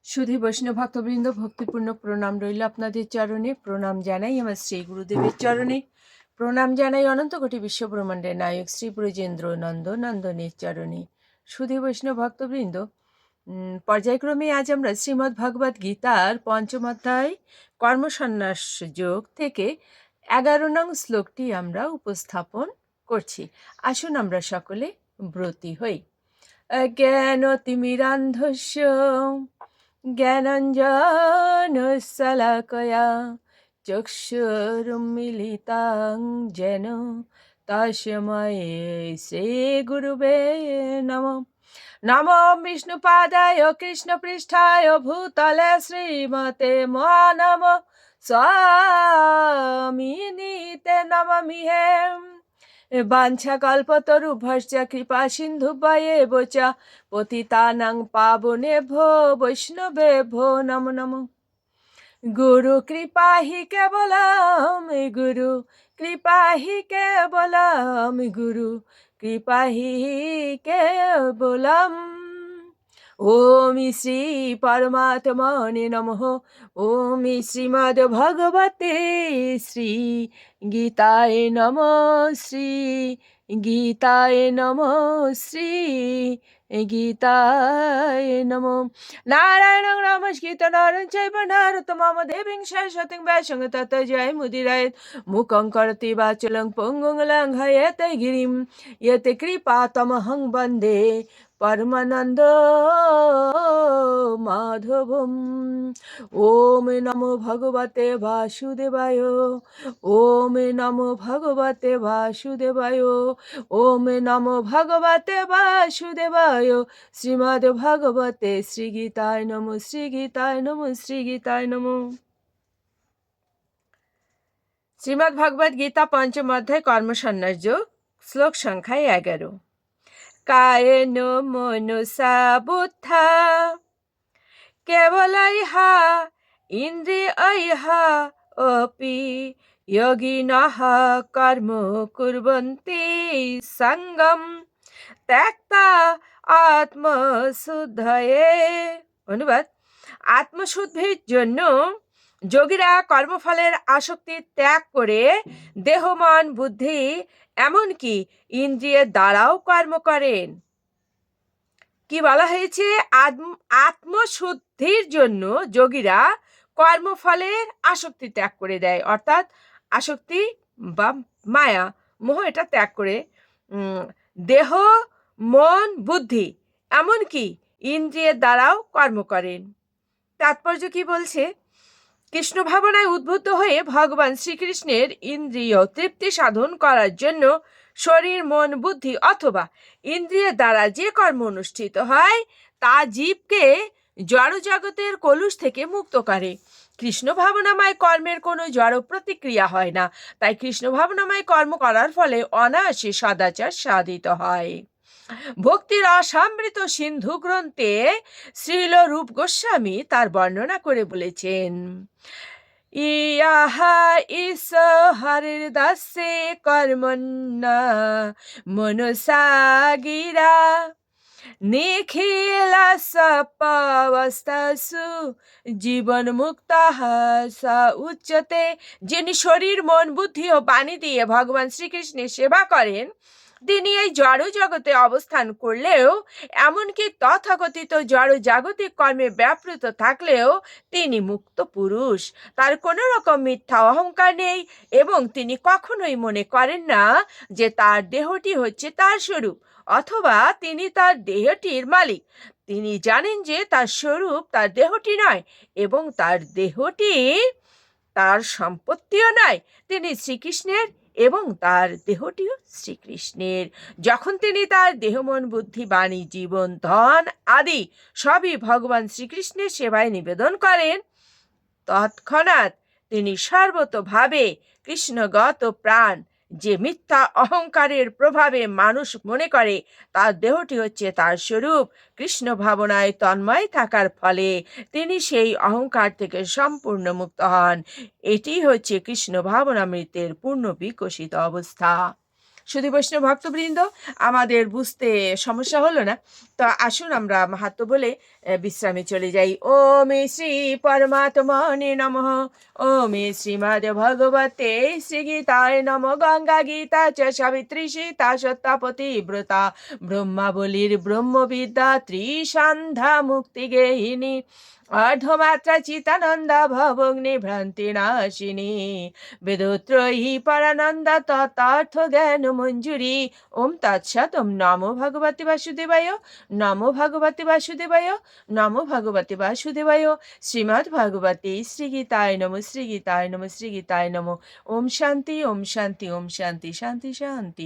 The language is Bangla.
সুধী বৈষ্ণব ভক্তবৃন্দ, ভক্তিপূর্ণ প্রণাম রইল আপনাদের চরণে। প্রণাম জানাই আমার শ্রী গুরুদেবের চরণে। প্রণাম জানাই অনন্ত কোটি বিশ্বব্রহ্মাণ্ডের নায়ক শ্রী ব্রজেন্দ্র নন্দনের চরণে। সুধী বৈষ্ণব ভক্তবৃন্দ, পর্যায়ক্রমে আজ আমরা শ্রীমদ্ ভগবদ্ গীতার পঞ্চম অধ্যায় কর্মসন্ন্যাস যোগ থেকে 11 নং শ্লোকটি আমরা উপস্থাপন করছি। আসুন আমরা সকলে ব্রতী হই। জ্ঞানতিমিরান্ধস্য জ্ঞানাঞ্জনশলাকয়া চক্ষুरुन्मीलितं येन তস্मै শ্রীগুরুবে নমঃ। নমো বিষ্ণুপাদায় কৃষ্ণপৃষ্ঠায় ভূতলে শ্রীমতে মহানমঃ স্বামিনীতে নমামিহে। বাঞ্ছাকল্পতরুভ্যশ্চ কৃপা সিন্ধুভ্যেব চ পতিতানাং পাবনেভ্যো বৈষ্ণবেভ্যো নমো নমঃ। গুরু কৃপা হি কেবলম, গুরু কৃপা হি কেবলম, গুরু কৃপা হি কেবলম। ওম শ্রী পরমাত্মনে নমঃ। ওম শ্রীমদ্ ভগবতে শ্রী গীতায় নমঃ। শ্রী গীতায় নমঃ। শ্রী গীতায় নমঃ। নারায়ণং নমস্কৃত নরং চৈব নরোত্তমং দেবীং সরস্বতীং ব্যাসং ততো জয়মুদীরয়েৎ। মুখং করোতি বাচালং পঙ্গুং লঙ্ঘয়েতে গিরিম ইয়তে কৃপাতমহং বন্দে পরমানন্দ মাধবম। ওম নমো ভগবতে বাসুদেবায়। ওম নমো ভগবতে বাসুদেবায়। ওম নমো ভগবতে বাসুদেবায়। শ্রীমদ্ ভগবতে শ্রীগীতায় নমঃ। শ্রীগীতায় নমঃ। শ্রীগীতায় নমঃ। শ্রীমদ্ ভগবদ্ গীতা পঞ্চম অধ্যায় কর্মসন্ন্যাস যোগ, শ্লোক সংখ্যা 11। কায়েন মনসা বুদ্ধা কেবলইহা ইন্দ্রিয়ইহা অপি যোগিনঃ কর্ম কুর্বন্তি সঙ্গম ত্যক্তা আত্মশুদ্ধয়ে। অনুবাদ: আত্মশুদ্ধির জন্য যোগীরা কর্মফলের আসক্তি ত্যাগ করে দেহ, মন, বুদ্ধি এমনকি ইন্দ্রিয়ের দ্বারাও কর্ম করেন। কি বলা হয়েছে? আত্মশুদ্ধির জন্য যোগীরা কর্মফলের আসক্তি ত্যাগ করে দেয়, অর্থাৎ আসক্তি বা মায়া মোহ এটা ত্যাগ করে দেহ, মন, বুদ্ধি এমনকি ইন্দ্রিয়ের দ্বারাও কর্ম করেন। তাৎপর্য কি বলছে? কৃষ্ণ ভাবনায় উদ্বুদ্ধ হয়ে ভগবান শ্রীকৃষ্ণের ইন্দ্রিয় তৃপ্তি সাধন করার জন্য শরীর, মন, বুদ্ধি অথবা ইন্দ্রিয়ের দ্বারা যে কর্ম অনুষ্ঠিত হয় তা জীবকে জড় জগতের কলুষ থেকে মুক্ত করে। কৃষ্ণ ভাবনাময় কর্মের কোনো জড় প্রতিক্রিয়া হয় না, তাই কৃষ্ণ ভাবনাময় কর্ম করার ফলে অনায়াসে সদাচার সাধিত হয়। ভক্তির অসমৃত সিন্ধু গ্রন্থে শ্রীল রূপ গোস্বামী তার বর্ণনা করে বলেছেন, ইহা ইস হরির দাসে কর্মণ্যা মনসা গিরা নিখিলা সপাবস্থাসু জীবন মুক্তা সা উচ্চতে। যিনি শরীর, মন, বুদ্ধি ও বাণী দিয়ে ভগবান শ্রীকৃষ্ণের সেবা করেন তিনি এই জড় জগতে অবস্থান করলেও, এমনকি তথাকথিত জড় জাগতিক কর্মে ব্যাপৃত থাকলেও তিনি মুক্ত পুরুষ। তার কোনো রকম মিথ্যা অহংকার নেই এবং তিনি কখনোই মনে করেন না যে তার দেহটি হচ্ছে তার স্বরূপ অথবা তিনি তার দেহটির মালিক। তিনি জানেন যে তার স্বরূপ তার দেহটি নয় এবং তার দেহটি তার সম্পত্তিও নয়। তিনি শ্রীকৃষ্ণের এবং তার দেহটিও শ্রীকৃষ্ণের। যখন তিনি তার দেহ, মন, বুদ্ধি, বাণী, জীবন, ধন আদি সবই ভগবান শ্রীকৃষ্ণের সেবায় নিবেদন করেন, তৎক্ষণাৎ তিনি সর্বতোভাবে কৃষ্ণগত প্রাণ। যে মিথ্যা অহংকারের প্রভাবে মানুষ মনে করে তার দেহটি হচ্ছে তার স্বরূপ, কৃষ্ণ ভাবনায় তন্ময় থাকার ফলে তিনি সেই অহংকার থেকে সম্পূর্ণ মুক্ত হন। এটি হচ্ছে কৃষ্ণ ভাবনামৃতের পূর্ণ বিকশিত অবস্থা। শুধু বৈষ্ণব ভক্তবৃন্দ, আমাদের বুঝতে সমস্যা হলো না, তো আসুন আমরা মাহাত্ম বলে বিশ্রামে চলে যাই। ওম শ্রী পরমাত্মনে নমঃ। ওম শ্রীমদ্ ভগবতে শ্রীগীতায় নম। গঙ্গা গীতা চ সাবিত্রী সীতা সত্যাপতি ব্রতা ব্রহ্মাবলীর ব্রহ্মবিদ্যা ত্রিসন্ধ্যা মুক্তিগেহিনী অর্ধমাত্রা চিতানন্দা ভবগ্নি ভ্রান্তি নাশিনী বেদত্রয়ী পরানন্দা তথার্থ জ্ঞান মঞ্জুরি। ওম তৎসৎ। ওম নমো ভগবতে বাসুদেবায়। নমো ভগবতে বাসুদেবায়। নমো ভগবতে বাসুদেবায়। শ্রীমদ্ ভগবতে শ্রীগীতায় নমঃ। শ্রীগীতায় নমঃ। শ্রীগীতায় নমঃ। ওম শান্তি, ওম শান্তি, ওম শান্তি, শান্তি শান্তি।